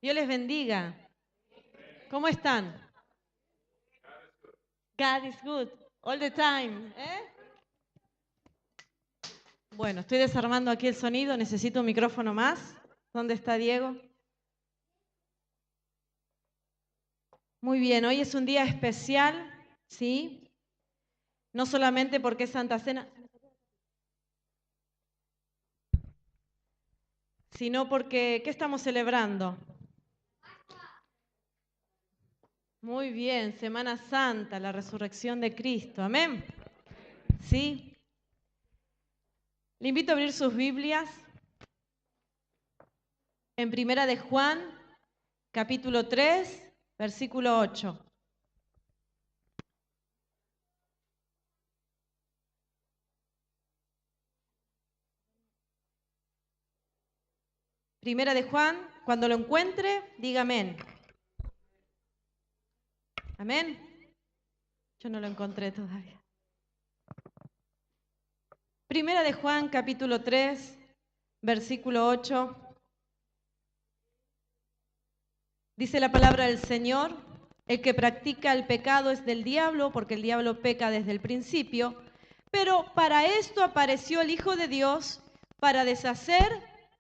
Dios les bendiga. ¿Cómo están? God is good. All the time. Bueno, estoy desarmando aquí el sonido. Necesito un micrófono más. ¿Dónde está Diego? Muy bien, hoy es un día especial, ¿sí? No solamente porque es Santa Cena, sino porque, ¿qué estamos celebrando? Muy bien, Semana Santa, la resurrección de Cristo. Amén. ¿Sí? Le invito a abrir sus Biblias en Primera de Juan, capítulo 3, versículo 8. Primera de Juan, cuando lo encuentre, diga amén. Amén. Yo no lo encontré todavía. Primera de Juan, capítulo 3, versículo 8. Dice la palabra del Señor: el que practica el pecado es del diablo, porque el diablo peca desde el principio. Pero para esto apareció el Hijo de Dios, para deshacer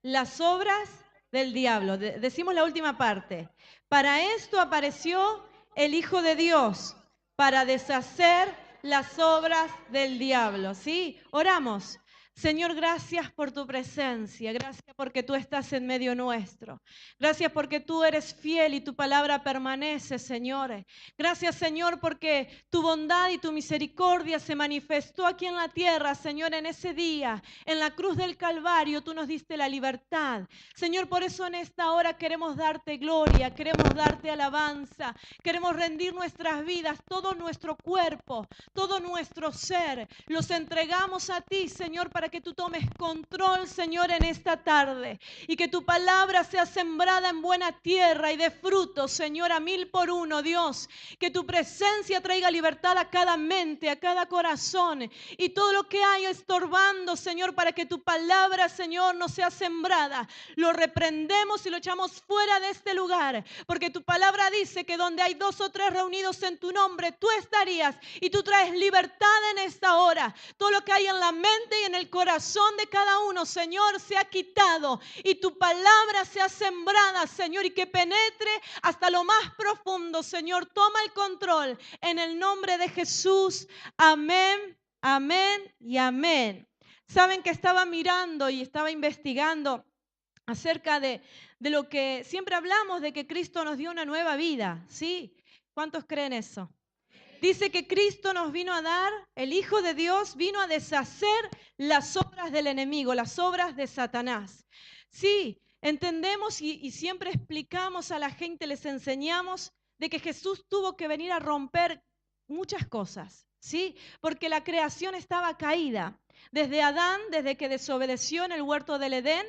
las obras del diablo. Decimos la última parte. Para esto apareció el Hijo de Dios, para deshacer las obras del diablo. ¿Sí? Oramos. Señor, gracias por tu presencia, gracias porque tú estás en medio nuestro. Gracias porque tú eres fiel y tu palabra permanece, Señor. Gracias, Señor, porque tu bondad y tu misericordia se manifestó aquí en la tierra, Señor, en ese día. En la cruz del Calvario tú nos diste la libertad. Señor, por eso en esta hora queremos darte gloria, queremos darte alabanza, queremos rendir nuestras vidas, todo nuestro cuerpo, todo nuestro ser. Los entregamos a ti, Señor, para que tú tomes control, Señor, en esta tarde. Y que tu palabra sea sembrada en buena tierra y de fruto, Señor, a 1000 por 1, Dios. Que tu presencia traiga libertad a cada mente, a cada corazón. Y todo lo que haya estorbando, Señor, para que tu palabra, Señor, no sea sembrada, lo reprendemos y lo echamos fuera de este lugar. Porque tu palabra dice que donde hay 2 o 3 reunidos en tu nombre, tú estarías y tú traes libertad en esta hora. Todo lo que hay en la mente y en el corazón de cada uno, Señor, se ha quitado y tu palabra sea sembrada, Señor, y que penetre hasta lo más profundo, Señor. Toma el control en el nombre de Jesús. Amén, amén y amén. Saben que estaba mirando y estaba investigando acerca de lo que siempre hablamos, de que Cristo nos dio una nueva vida, ¿sí? ¿Cuántos creen eso? Dice que Cristo nos vino a dar, el Hijo de Dios vino a deshacer las obras del enemigo, las obras de Satanás. Sí, entendemos y siempre explicamos a la gente, les enseñamos de que Jesús tuvo que venir a romper muchas cosas, ¿sí? Porque la creación estaba caída. Desde Adán, desde que desobedeció en el huerto del Edén,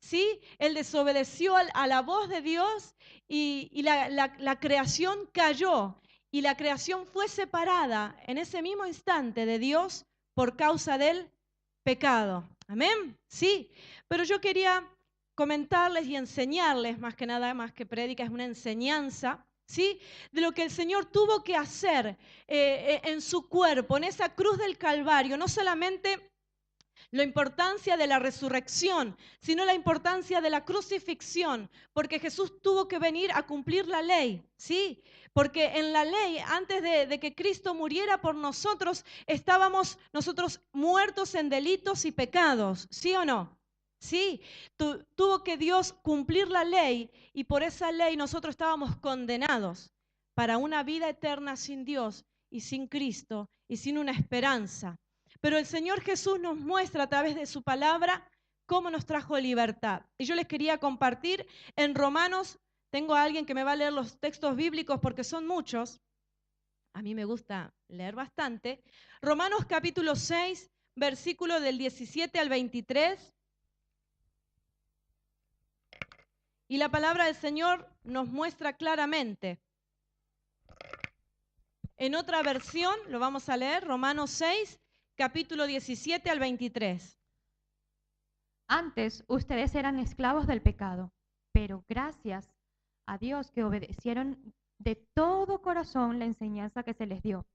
¿sí? Él desobedeció a la voz de Dios y la creación cayó. Y la creación fue separada en ese mismo instante de Dios por causa del pecado. Amén. Sí, pero yo quería comentarles y enseñarles, más que nada, más que prédica, es una enseñanza, ¿sí? De lo que el Señor tuvo que hacer en su cuerpo, en esa cruz del Calvario. No solamente la importancia de la resurrección, sino la importancia de la crucifixión, porque Jesús tuvo que venir a cumplir la ley, ¿sí? Porque en la ley, antes de que Cristo muriera por nosotros, estábamos nosotros muertos en delitos y pecados, ¿sí o no? Sí, tuvo que Dios cumplir la ley y por esa ley nosotros estábamos condenados para una vida eterna sin Dios y sin Cristo y sin una esperanza. Pero el Señor Jesús nos muestra a través de su palabra cómo nos trajo libertad. Y yo les quería compartir en Romanos, tengo a alguien que me va a leer los textos bíblicos porque son muchos. A mí me gusta leer bastante. Romanos capítulo 6, versículo del 17 al 23. Y la palabra del Señor nos muestra claramente. En otra versión, lo vamos a leer, Romanos 6, capítulo 17 al 23. Antes ustedes eran esclavos del pecado, pero gracias a Dios que obedecieron de todo corazón la enseñanza que se les dio.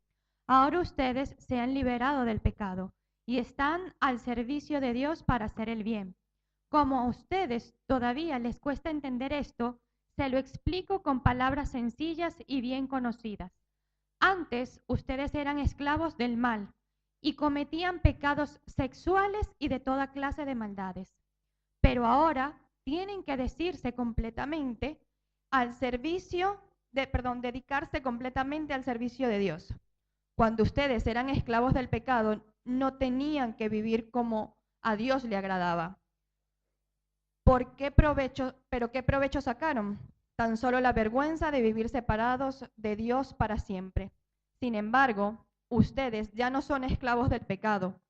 Ahora ustedes se han liberado del pecado y están al servicio de Dios para hacer el bien. Como a ustedes todavía les cuesta entender esto, se lo explico con palabras sencillas y bien conocidas. Antes ustedes eran esclavos del mal y cometían pecados sexuales y de toda clase de maldades. Pero ahora tienen que dedicarse completamente al servicio de Dios. Cuando ustedes eran esclavos del pecado, no tenían que vivir como a Dios le agradaba. ¿Pero qué provecho sacaron? Tan solo la vergüenza de vivir separados de Dios para siempre. Sin embargo, ustedes ya no son esclavos del pecado,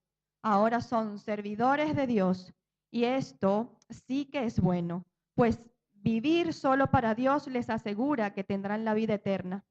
ahora son servidores de Dios. Y esto sí que es bueno, pues vivir solo para Dios les asegura que tendrán la vida eterna.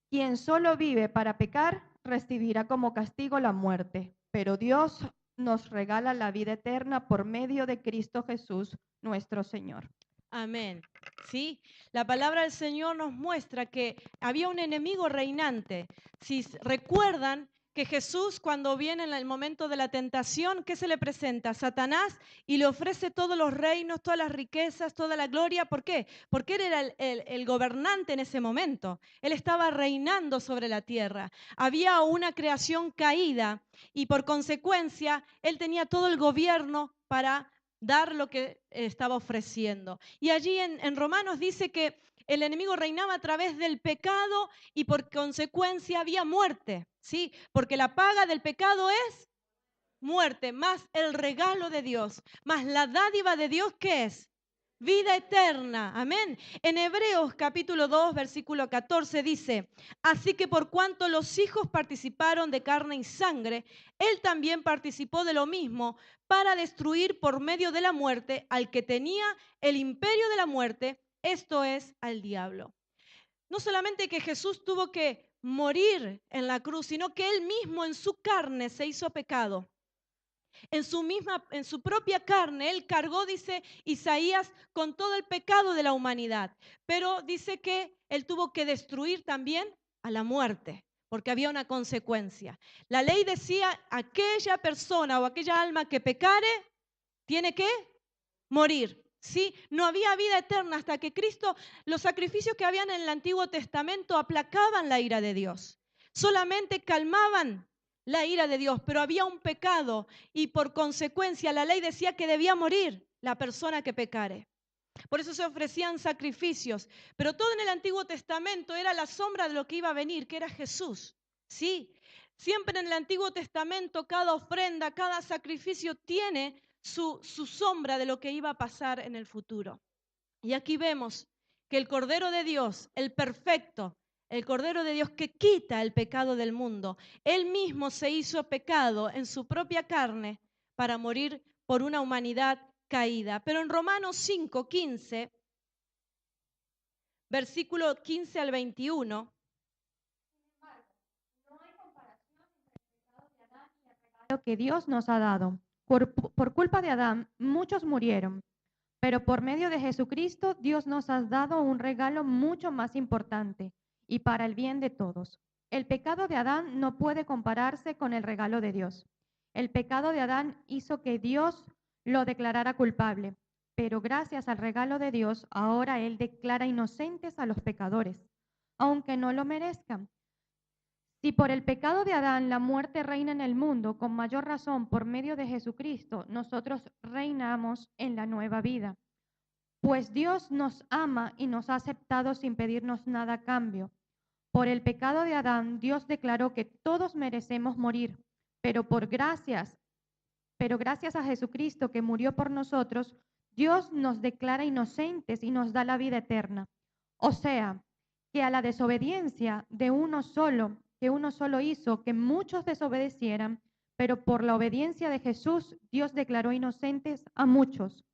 Quien solo vive para pecar recibirá como castigo la muerte, pero Dios nos regala la vida eterna por medio de Cristo Jesús, nuestro Señor. Amén. ¿Sí? La palabra del Señor nos muestra que había un enemigo reinante. Si recuerdan que Jesús, cuando viene en el momento de la tentación, ¿qué se le presenta? Satanás, y le ofrece todos los reinos, todas las riquezas, toda la gloria. ¿Por qué? Porque él era el gobernante en ese momento. Él estaba reinando sobre la tierra. Había una creación caída y por consecuencia él tenía todo el gobierno para dar lo que estaba ofreciendo. Y allí en Romanos dice que el enemigo reinaba a través del pecado y por consecuencia había muerte, ¿sí? Porque la paga del pecado es muerte, más el regalo de Dios, más la dádiva de Dios, ¿qué es? Vida eterna, amén. En Hebreos capítulo 2, versículo 14 dice, así que por cuanto los hijos participaron de carne y sangre, él también participó de lo mismo para destruir por medio de la muerte al que tenía el imperio de la muerte, esto es, al diablo. No solamente que Jesús tuvo que morir en la cruz, sino que él mismo en su carne se hizo pecado. En su propia carne, él cargó, dice Isaías, con todo el pecado de la humanidad. Pero dice que él tuvo que destruir también a la muerte, porque había una consecuencia. La ley decía, aquella persona o aquella alma que pecare, tiene que morir. ¿Sí? No había vida eterna hasta que Cristo, los sacrificios que habían en el Antiguo Testamento aplacaban la ira de Dios. Solamente calmaban la ira de Dios, pero había un pecado y por consecuencia la ley decía que debía morir la persona que pecare. Por eso se ofrecían sacrificios, pero todo en el Antiguo Testamento era la sombra de lo que iba a venir, que era Jesús. Sí, siempre en el Antiguo Testamento cada ofrenda, cada sacrificio tiene su sombra de lo que iba a pasar en el futuro. Y aquí vemos que el Cordero de Dios, el perfecto, el Cordero de Dios que quita el pecado del mundo, él mismo se hizo pecado en su propia carne para morir por una humanidad caída. Pero en Romanos 5:15, versículo 15 al 21, Lo que Dios nos ha dado. Por culpa de Adán, muchos murieron, pero por medio de Jesucristo, Dios nos ha dado un regalo mucho más importante y para el bien de todos. El pecado de Adán no puede compararse con el regalo de Dios. El pecado de Adán hizo que Dios lo declarara culpable, pero gracias al regalo de Dios, ahora Él declara inocentes a los pecadores, aunque no lo merezcan. Si por el pecado de Adán la muerte reina en el mundo, con mayor razón por medio de Jesucristo, nosotros reinamos en la nueva vida. Pues Dios nos ama y nos ha aceptado sin pedirnos nada a cambio. Por el pecado de Adán, Dios declaró que todos merecemos morir, pero gracias a Jesucristo que murió por nosotros, Dios nos declara inocentes y nos da la vida eterna. O sea, que a la desobediencia de uno solo, que uno solo hizo que muchos desobedecieran, pero por la obediencia de Jesús, Dios declaró inocentes a muchos.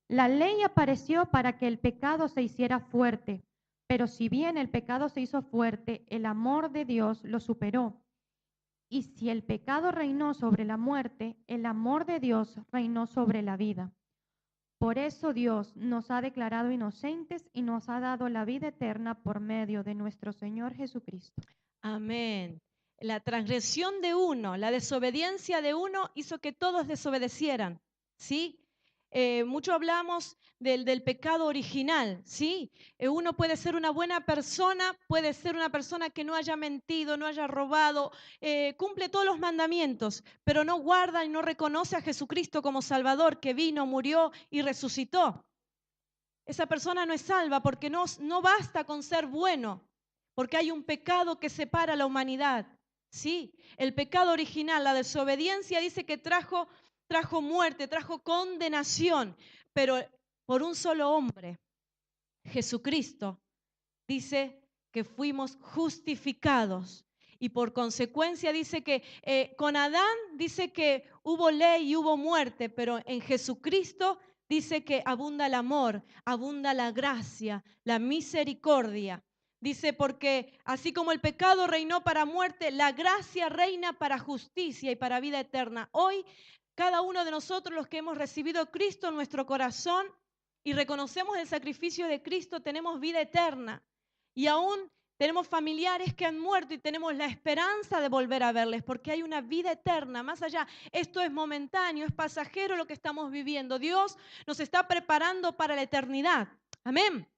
La ley apareció para que el pecado se hiciera fuerte, pero si bien el pecado se hizo fuerte, el amor de Dios lo superó. Y si el pecado reinó sobre la muerte, el amor de Dios reinó sobre la vida. Por eso Dios nos ha declarado inocentes y nos ha dado la vida eterna por medio de nuestro Señor Jesucristo. Amén. La transgresión de uno, la desobediencia de uno hizo que todos desobedecieran, ¿sí? Mucho hablamos del pecado original, ¿sí? Uno puede ser una buena persona, puede ser una persona que no haya mentido, no haya robado, cumple todos los mandamientos, pero no guarda y no reconoce a Jesucristo como Salvador, que vino, murió y resucitó. Esa persona no es salva porque no basta con ser bueno, porque hay un pecado que separa a la humanidad. Sí, el pecado original, la desobediencia, dice que trajo muerte, trajo condenación, pero por un solo hombre, Jesucristo, dice que fuimos justificados. Y por consecuencia dice que con Adán dice que hubo ley y hubo muerte, pero en Jesucristo dice que abunda el amor, abunda la gracia, la misericordia. Dice porque así como el pecado reinó para muerte, la gracia reina para justicia y para vida eterna. Hoy cada uno de nosotros, los que hemos recibido a Cristo en nuestro corazón y reconocemos el sacrificio de Cristo, tenemos vida eterna. Y aún tenemos familiares que han muerto y tenemos la esperanza de volver a verles porque hay una vida eterna más allá. Esto es momentáneo, es pasajero lo que estamos viviendo. Dios nos está preparando para la eternidad. Amén.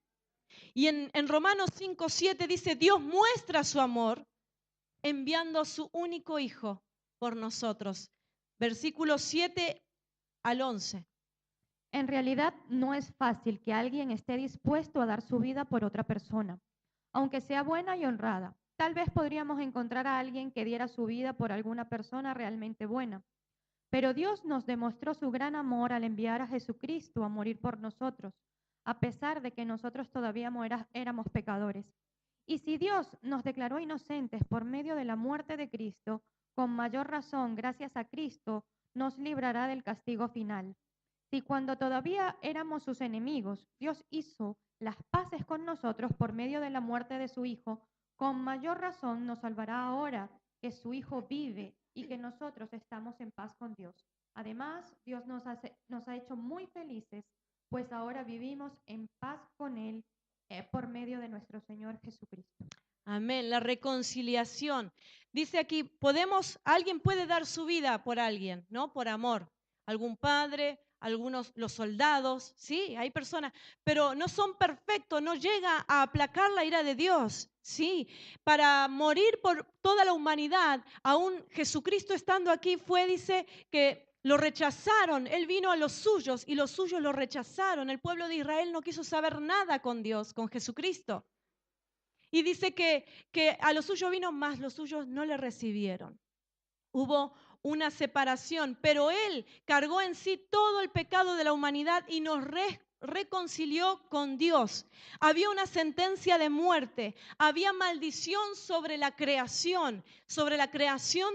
Y en Romanos 5:7 dice, Dios muestra su amor enviando a su único Hijo por nosotros. Versículos 7 al 11. En realidad no es fácil que alguien esté dispuesto a dar su vida por otra persona, aunque sea buena y honrada. Tal vez podríamos encontrar a alguien que diera su vida por alguna persona realmente buena. Pero Dios nos demostró su gran amor al enviar a Jesucristo a morir por nosotros, a pesar de que nosotros todavía éramos pecadores. Y si Dios nos declaró inocentes por medio de la muerte de Cristo, con mayor razón, gracias a Cristo, nos librará del castigo final. Si cuando todavía éramos sus enemigos, Dios hizo las paces con nosotros por medio de la muerte de su Hijo, con mayor razón nos salvará ahora que su Hijo vive y que nosotros estamos en paz con Dios. Además, Dios nos ha hecho muy felices, pues ahora vivimos en paz con Él por medio de nuestro Señor Jesucristo. Amén, la reconciliación. Dice aquí, alguien puede dar su vida por alguien, ¿no? Por amor. Algún padre, algunos, los soldados, sí, hay personas, pero no son perfectos, no llega a aplacar la ira de Dios, sí. Para morir por toda la humanidad, aún Jesucristo estando aquí dice que lo rechazaron, Él vino a los suyos y los suyos lo rechazaron. El pueblo de Israel no quiso saber nada con Dios, con Jesucristo. Y dice que a los suyos vino, más los suyos no le recibieron. Hubo una separación, pero Él cargó en sí todo el pecado de la humanidad y nos reconcilió con Dios. Había una sentencia de muerte, había maldición sobre la creación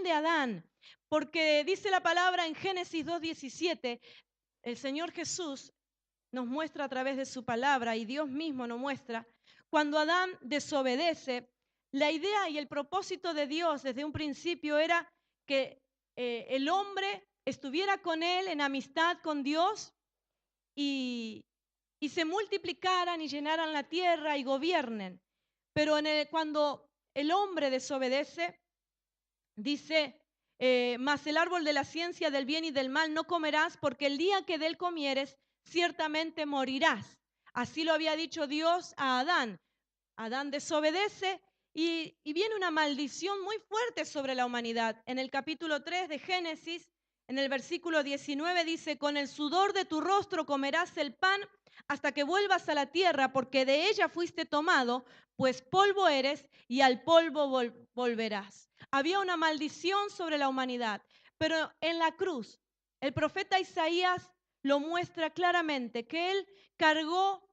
de Adán. Porque dice la palabra en Génesis 2:17, el Señor Jesús nos muestra a través de su palabra y Dios mismo nos muestra, cuando Adán desobedece, la idea y el propósito de Dios desde un principio era que el hombre estuviera con él en amistad con Dios y se multiplicaran y llenaran la tierra y gobiernen. Pero cuando el hombre desobedece, dice, mas el árbol de la ciencia del bien y del mal no comerás, porque el día que de él comieres, ciertamente morirás. Así lo había dicho Dios a Adán. Adán desobedece y viene una maldición muy fuerte sobre la humanidad. En el capítulo 3 de Génesis, en el versículo 19 dice, con el sudor de tu rostro comerás el pan hasta que vuelvas a la tierra, porque de ella fuiste tomado, pues polvo eres y al polvo volverás. Había una maldición sobre la humanidad, pero en la cruz, el profeta Isaías lo muestra claramente, que él cargó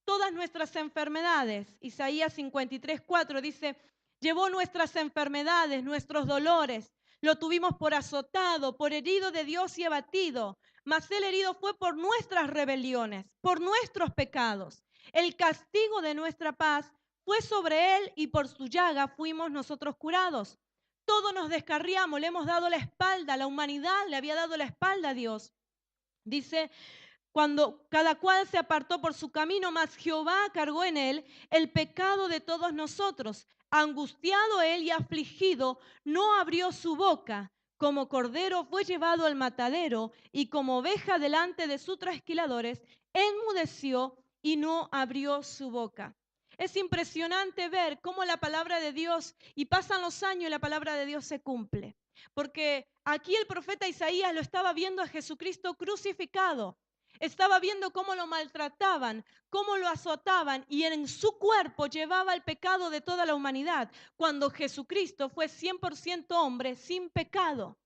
todas nuestras enfermedades. Isaías 53:4 dice, llevó nuestras enfermedades, nuestros dolores, lo tuvimos por azotado, por herido de Dios y abatido, mas el herido fue por nuestras rebeliones, por nuestros pecados. El castigo de nuestra paz fue sobre él y por su llaga fuimos nosotros curados. Todos nos descarriamos, le hemos dado la espalda, la humanidad le había dado la espalda a Dios. Dice, cuando cada cual se apartó por su camino, mas Jehová cargó en él el pecado de todos nosotros. Angustiado él y afligido, no abrió su boca. Como cordero fue llevado al matadero, y como oveja delante de sus trasquiladores, enmudeció y no abrió su boca. Es impresionante ver cómo la palabra de Dios, y pasan los años y la palabra de Dios se cumple. Porque aquí el profeta Isaías lo estaba viendo a Jesucristo crucificado. Estaba viendo cómo lo maltrataban, cómo lo azotaban, y en su cuerpo llevaba el pecado de toda la humanidad, cuando Jesucristo fue 100% hombre sin pecado.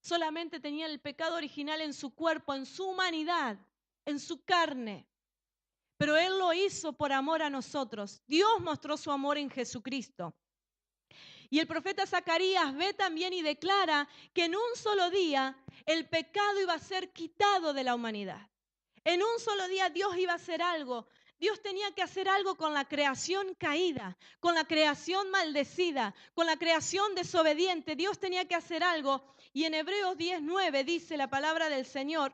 Solamente tenía el pecado original en su cuerpo, en su humanidad, en su carne. Pero Él lo hizo por amor a nosotros. Dios mostró su amor en Jesucristo. Y el profeta Zacarías ve también y declara que en un solo día el pecado iba a ser quitado de la humanidad. En un solo día Dios iba a hacer algo. Dios tenía que hacer algo con la creación caída, con la creación maldecida, con la creación desobediente. Dios tenía que hacer algo. Y en Hebreos 10:9 dice la palabra del Señor: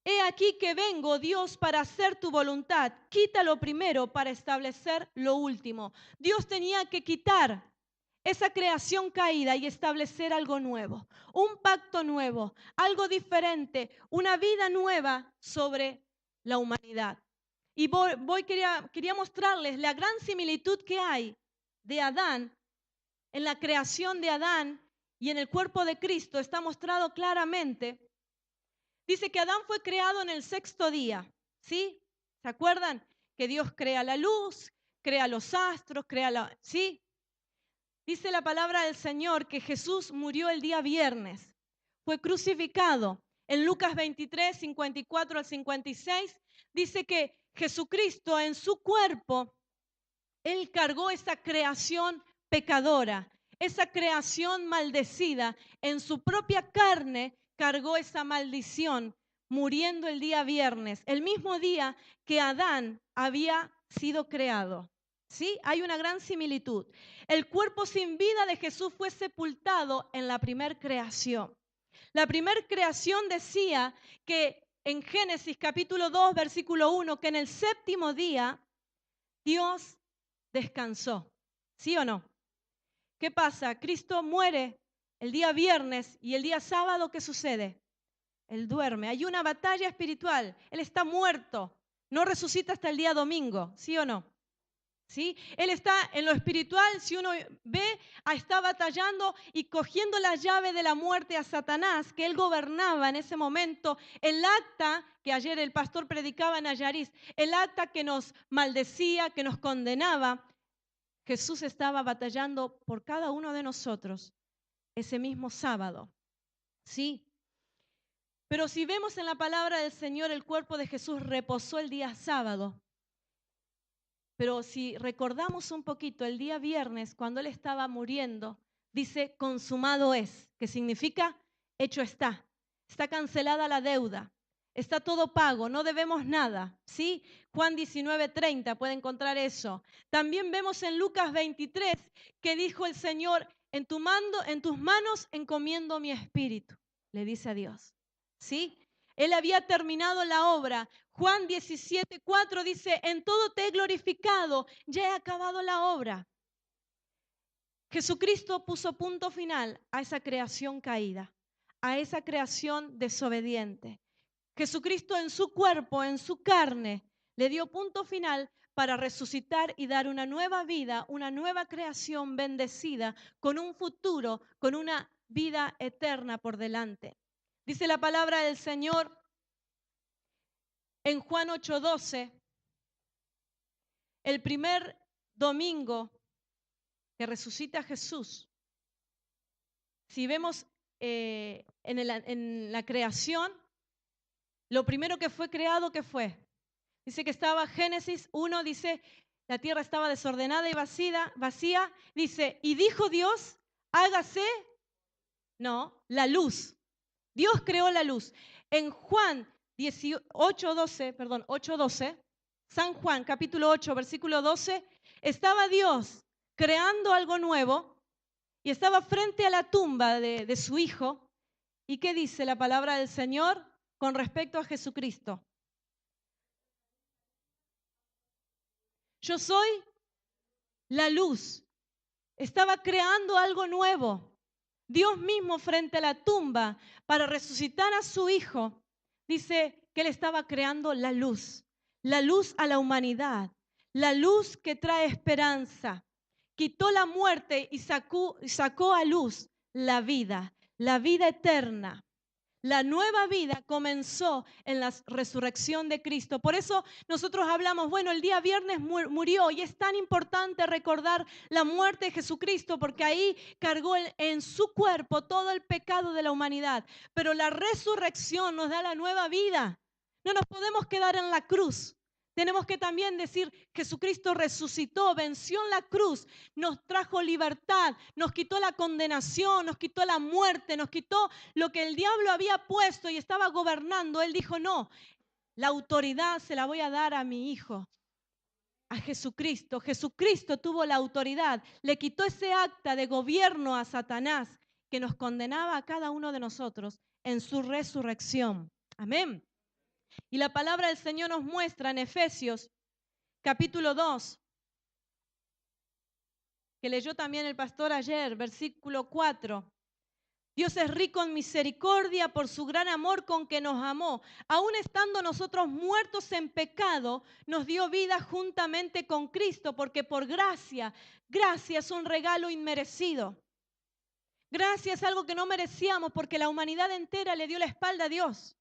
He aquí que vengo, Dios, para hacer tu voluntad. Quita lo primero para establecer lo último. Dios tenía que quitar esa creación caída y establecer algo nuevo, un pacto nuevo, algo diferente, una vida nueva sobre la humanidad. Y quería mostrarles la gran similitud que hay de Adán, en la creación de Adán y en el cuerpo de Cristo. Está mostrado claramente. Dice que Adán fue creado en el 6º día, ¿sí? ¿Se acuerdan? Que Dios crea la luz, crea los astros, ¿sí? Dice la palabra del Señor que Jesús murió el día viernes, fue crucificado. En Lucas 23, 54 al 56, dice que Jesucristo en su cuerpo, Él cargó esa creación pecadora, esa creación maldecida, en su propia carne cargó esa maldición, muriendo el día viernes, el mismo día que Adán había sido creado. ¿Sí? Hay una gran similitud. El cuerpo sin vida de Jesús fue sepultado en la primer creación. La primer creación decía que en Génesis capítulo 2, versículo 1, que en el 7º día Dios descansó. ¿Sí o no? ¿Qué pasa? Cristo muere el día viernes y el día sábado, ¿qué sucede? Él duerme. Hay una batalla espiritual. Él está muerto. No resucita hasta el día domingo. ¿Sí o no? ¿Sí? Él está en lo espiritual, si uno ve, está batallando y cogiendo la llave de la muerte a Satanás, que él gobernaba en ese momento. El acta que ayer el pastor predicaba en Ayarís, el acta que nos maldecía, que nos condenaba, Jesús estaba batallando por cada uno de nosotros ese mismo sábado. ¿Sí? Pero si vemos en la palabra del Señor, el cuerpo de Jesús reposó el día sábado. Pero si recordamos un poquito, el día viernes, cuando Él estaba muriendo, dice, consumado es, que significa, hecho está. Está cancelada la deuda. Está todo pago, no debemos nada. ¿Sí? Juan 19:30 puede encontrar eso. También vemos en Lucas 23 que dijo el Señor, en tus manos encomiendo mi espíritu, le dice a Dios. ¿Sí? Él había terminado la obra. Juan 17:4 dice, en todo te he glorificado, ya he acabado la obra. Jesucristo puso punto final a esa creación caída, a esa creación desobediente. Jesucristo en su cuerpo, en su carne, le dio punto final para resucitar y dar una nueva vida, una nueva creación bendecida, con un futuro, con una vida eterna por delante. Dice la palabra del Señor en Juan 8:12, el primer domingo que resucita Jesús. Si vemos en la creación, lo primero que fue creado, ¿qué fue? Dice que estaba Génesis 1, dice, la tierra estaba desordenada y vacía. Dice, y dijo Dios, hágase, la luz. Dios creó la luz. En Juan 8:12, San Juan capítulo 8, versículo 12, estaba Dios creando algo nuevo y estaba frente a la tumba de su hijo ¿Y qué dice la palabra del Señor con respecto a Jesucristo? Yo soy la luz. Estaba creando algo nuevo. Dios mismo frente a la tumba para resucitar a su Hijo, dice que Él estaba creando la luz a la humanidad, la luz que trae esperanza. Quitó la muerte y sacó a luz la vida eterna. La nueva vida comenzó en la resurrección de Cristo. Por eso nosotros hablamos, bueno, el día viernes murió y es tan importante recordar la muerte de Jesucristo porque ahí cargó en su cuerpo todo el pecado de la humanidad. Pero la resurrección nos da la nueva vida. No nos podemos quedar en la cruz. Tenemos que también decir, Jesucristo resucitó, venció en la cruz, nos trajo libertad, nos quitó la condenación, nos quitó la muerte, nos quitó lo que el diablo había puesto y estaba gobernando. Él dijo, no, la autoridad se la voy a dar a mi Hijo, a Jesucristo. Jesucristo tuvo la autoridad, le quitó ese acta de gobierno a Satanás que nos condenaba a cada uno de nosotros en su resurrección. Amén. Y la palabra del Señor nos muestra en Efesios capítulo 2, que leyó también el pastor ayer, versículo 4. Dios es rico en misericordia por su gran amor con que nos amó. Aun estando nosotros muertos en pecado, nos dio vida juntamente con Cristo, porque por gracia es un regalo inmerecido. Gracia es algo que no merecíamos, porque la humanidad entera le dio la espalda a Dios.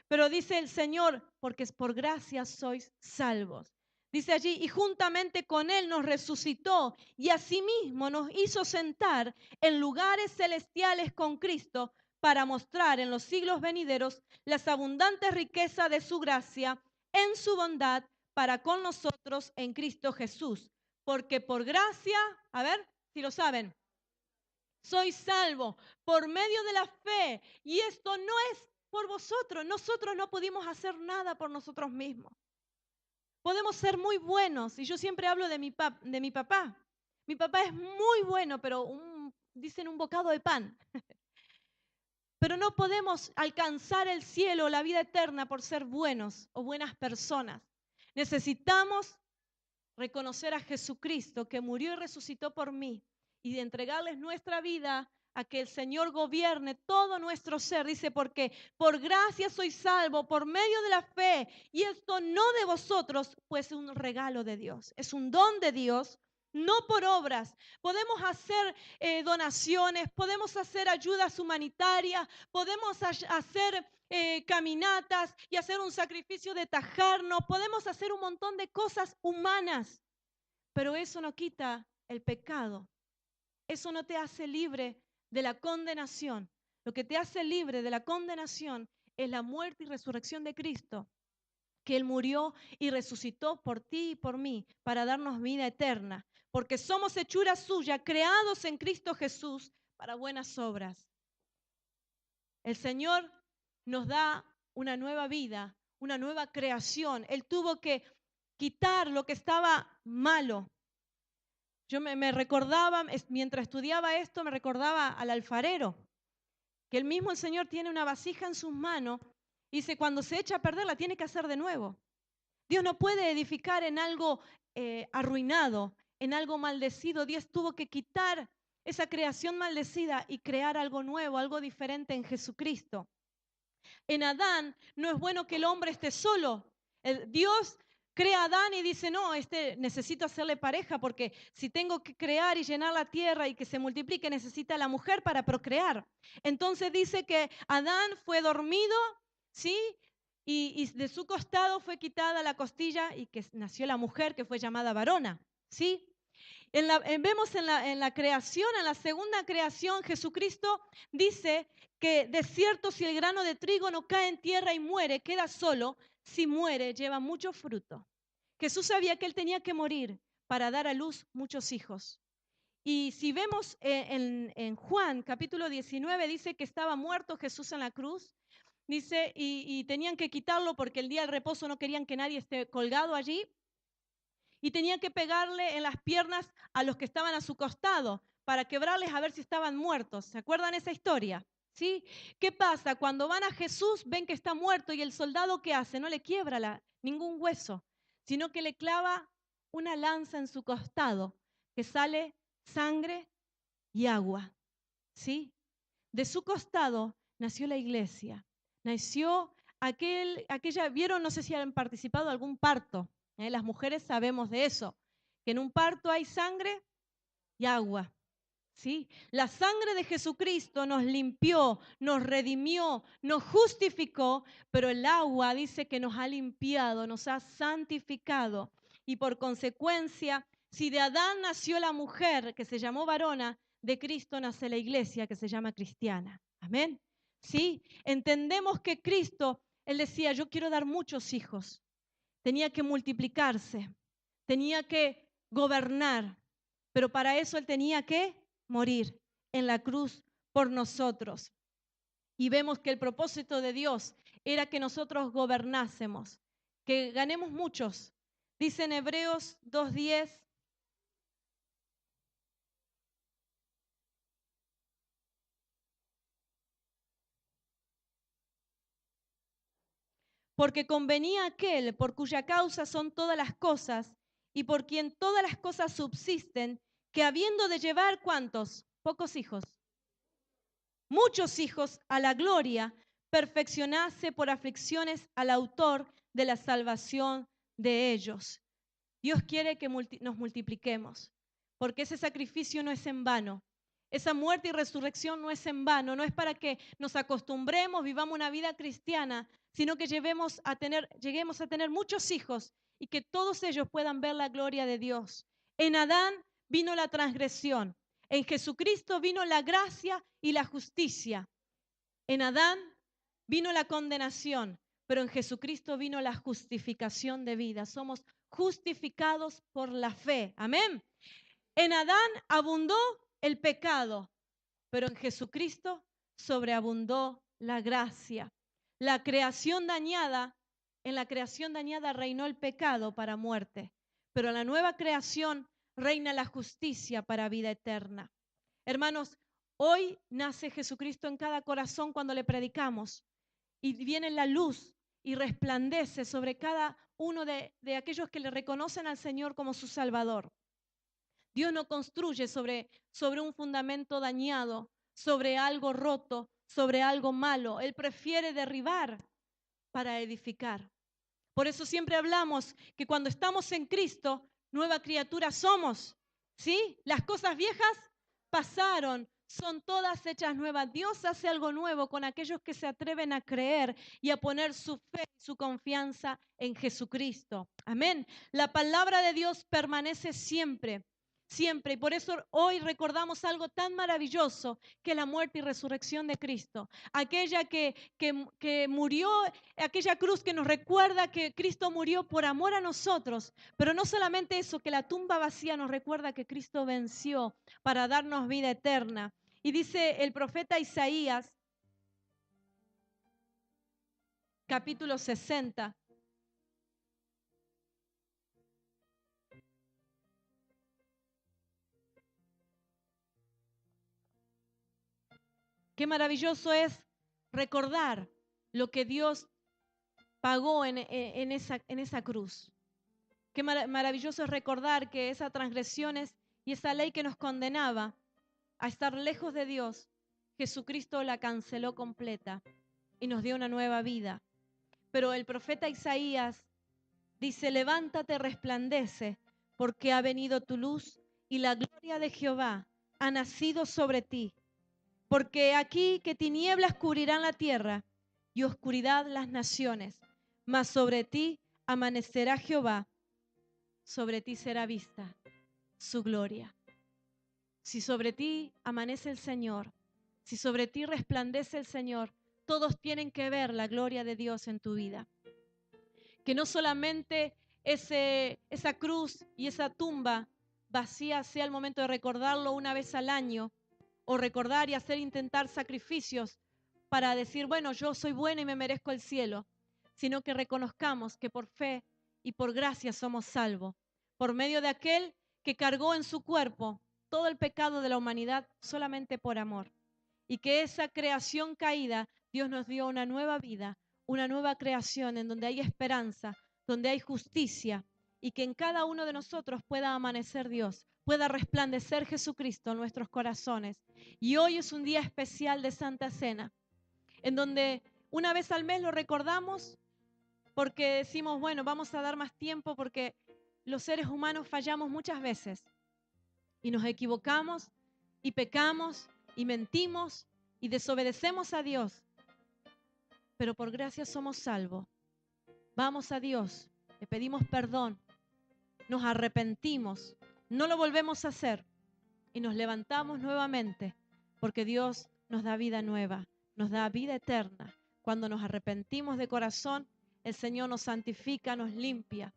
Pero dice el Señor, porque es por gracia sois salvos. Dice allí, y juntamente con Él nos resucitó y asimismo nos hizo sentar en lugares celestiales con Cristo para mostrar en los siglos venideros las abundantes riquezas de su gracia en su bondad para con nosotros en Cristo Jesús. Porque por gracia, a ver si lo saben, soy salvo por medio de la fe. Y esto no es por vosotros. Nosotros no pudimos hacer nada por nosotros mismos. Podemos ser muy buenos. Y yo siempre hablo de mi papá. Mi papá es muy bueno, pero dicen un bocado de pan. Pero no podemos alcanzar el cielo o la vida eterna por ser buenos o buenas personas. Necesitamos reconocer a Jesucristo que murió y resucitó por mí y de entregarles nuestra vida a que el Señor gobierne todo nuestro ser. Dice, porque por gracia soy salvo por medio de la fe, y esto no de vosotros, pues es un regalo de Dios, es un don de Dios, no por obras. Podemos hacer donaciones, podemos hacer ayudas humanitarias, podemos hacer caminatas y hacer un sacrificio de tajarnos, podemos hacer un montón de cosas humanas, pero eso no quita el pecado. Eso no te hace libre de la condenación. Lo que te hace libre de la condenación es la muerte y resurrección de Cristo, que Él murió y resucitó por ti y por mí para darnos vida eterna, porque somos hechura suya, creados en Cristo Jesús para buenas obras. El Señor nos da una nueva vida, una nueva creación. Él tuvo que quitar lo que estaba malo. Yo me recordaba, mientras estudiaba esto, me recordaba al alfarero, que el mismo el Señor tiene una vasija en sus manos y dice, cuando se echa a perder la tiene que hacer de nuevo. Dios no puede edificar en algo arruinado, en algo maldecido. Dios tuvo que quitar esa creación maldecida y crear algo nuevo, algo diferente en Jesucristo. En Adán no es bueno que el hombre esté solo. Dios crea a Adán y dice, no, necesito hacerle pareja porque si tengo que crear y llenar la tierra y que se multiplique, necesita a la mujer para procrear. Entonces dice que Adán fue dormido, ¿sí? Y de su costado fue quitada la costilla y que nació la mujer que fue llamada varona, ¿sí? Vemos en la creación, en la segunda creación, Jesucristo dice que de cierto si el grano de trigo no cae en tierra y muere, queda solo, si muere lleva mucho fruto. Jesús sabía que Él tenía que morir para dar a luz muchos hijos. Y si vemos en Juan capítulo 19, dice que estaba muerto Jesús en la cruz, dice, y tenían que quitarlo porque el día del reposo no querían que nadie esté colgado allí. Y tenían que pegarle en las piernas a los que estaban a su costado para quebrarles a ver si estaban muertos. ¿Se acuerdan esa historia? ¿Sí? ¿Qué pasa? Cuando van a Jesús, ven que está muerto y el soldado ¿qué hace? No le quiebra ningún hueso, sino que le clava una lanza en su costado, que sale sangre y agua. ¿Sí? De su costado nació la iglesia, nació aquella, vieron, no sé si han participado de algún parto, las mujeres sabemos de eso, que en un parto hay sangre y agua. ¿Sí? La sangre de Jesucristo nos limpió, nos redimió, nos justificó, pero el agua dice que nos ha limpiado, nos ha santificado. Y por consecuencia, si de Adán nació la mujer que se llamó varona, de Cristo nace la iglesia que se llama cristiana. Amén. ¿Sí? Entendemos que Cristo, Él decía, yo quiero dar muchos hijos. Tenía que multiplicarse, tenía que gobernar, pero para eso Él tenía que morir en la cruz por nosotros. Y vemos que el propósito de Dios era que nosotros gobernásemos, que ganemos muchos. Dice en Hebreos 2:10, porque convenía aquel por cuya causa son todas las cosas y por quien todas las cosas subsisten, que habiendo de llevar ¿cuántos? Pocos hijos, muchos hijos a la gloria, perfeccionase por aflicciones al autor de la salvación de ellos. Dios quiere que nos multipliquemos, porque ese sacrificio no es en vano. Esa muerte y resurrección no es en vano, no es para que nos acostumbremos, vivamos una vida cristiana, sino que lleguemos a tener muchos hijos y que todos ellos puedan ver la gloria de Dios. En Adán vino la transgresión, en Jesucristo vino la gracia y la justicia. En Adán vino la condenación, pero en Jesucristo vino la justificación de vida. Somos justificados por la fe. Amén. En Adán abundó el pecado, pero en Jesucristo sobreabundó la gracia. La creación dañada, en la creación dañada reinó el pecado para muerte, pero en la nueva creación reina la justicia para vida eterna. Hermanos, hoy nace Jesucristo en cada corazón cuando le predicamos y viene la luz y resplandece sobre cada uno de aquellos que le reconocen al Señor como su Salvador. Dios no construye sobre un fundamento dañado, sobre algo roto, sobre algo malo. Él prefiere derribar para edificar. Por eso siempre hablamos que cuando estamos en Cristo, nueva criatura somos. ¿Sí? Las cosas viejas pasaron, son todas hechas nuevas. Dios hace algo nuevo con aquellos que se atreven a creer y a poner su fe y su confianza en Jesucristo. Amén. La palabra de Dios permanece siempre. Siempre, y por eso hoy recordamos algo tan maravilloso que la muerte y resurrección de Cristo. Aquella que murió, aquella cruz que nos recuerda que Cristo murió por amor a nosotros. Pero no solamente eso, que la tumba vacía nos recuerda que Cristo venció para darnos vida eterna. Y dice el profeta Isaías, capítulo 60. Qué maravilloso es recordar lo que Dios pagó en esa cruz. Qué maravilloso es recordar que esas transgresiones y esa ley que nos condenaba a estar lejos de Dios, Jesucristo la canceló completa y nos dio una nueva vida. Pero el profeta Isaías dice, levántate, resplandece, porque ha venido tu luz y la gloria de Jehová ha nacido sobre ti. Porque aquí que tinieblas cubrirán la tierra y oscuridad las naciones, mas sobre ti amanecerá Jehová, sobre ti será vista su gloria. Si sobre ti amanece el Señor, si sobre ti resplandece el Señor, todos tienen que ver la gloria de Dios en tu vida. Que no solamente esa cruz y esa tumba vacía sea el momento de recordarlo una vez al año, o recordar y intentar sacrificios para decir, bueno, yo soy buena y me merezco el cielo, sino que reconozcamos que por fe y por gracia somos salvos, por medio de aquel que cargó en su cuerpo todo el pecado de la humanidad solamente por amor. y que esa creación caída, Dios nos dio una nueva vida, una nueva creación en donde hay esperanza, donde hay justicia y que en cada uno de nosotros pueda amanecer Dios, pueda resplandecer Jesucristo en nuestros corazones. Y hoy es un día especial de Santa Cena, en donde una vez al mes lo recordamos porque decimos, bueno, vamos a dar más tiempo porque los seres humanos fallamos muchas veces y nos equivocamos y pecamos y mentimos y desobedecemos a Dios, pero por gracia somos salvos. Vamos a Dios, le pedimos perdón, nos arrepentimos, no lo volvemos a hacer y nos levantamos nuevamente porque Dios nos da vida nueva, nos da vida eterna. Cuando nos arrepentimos de corazón, el Señor nos santifica, nos limpia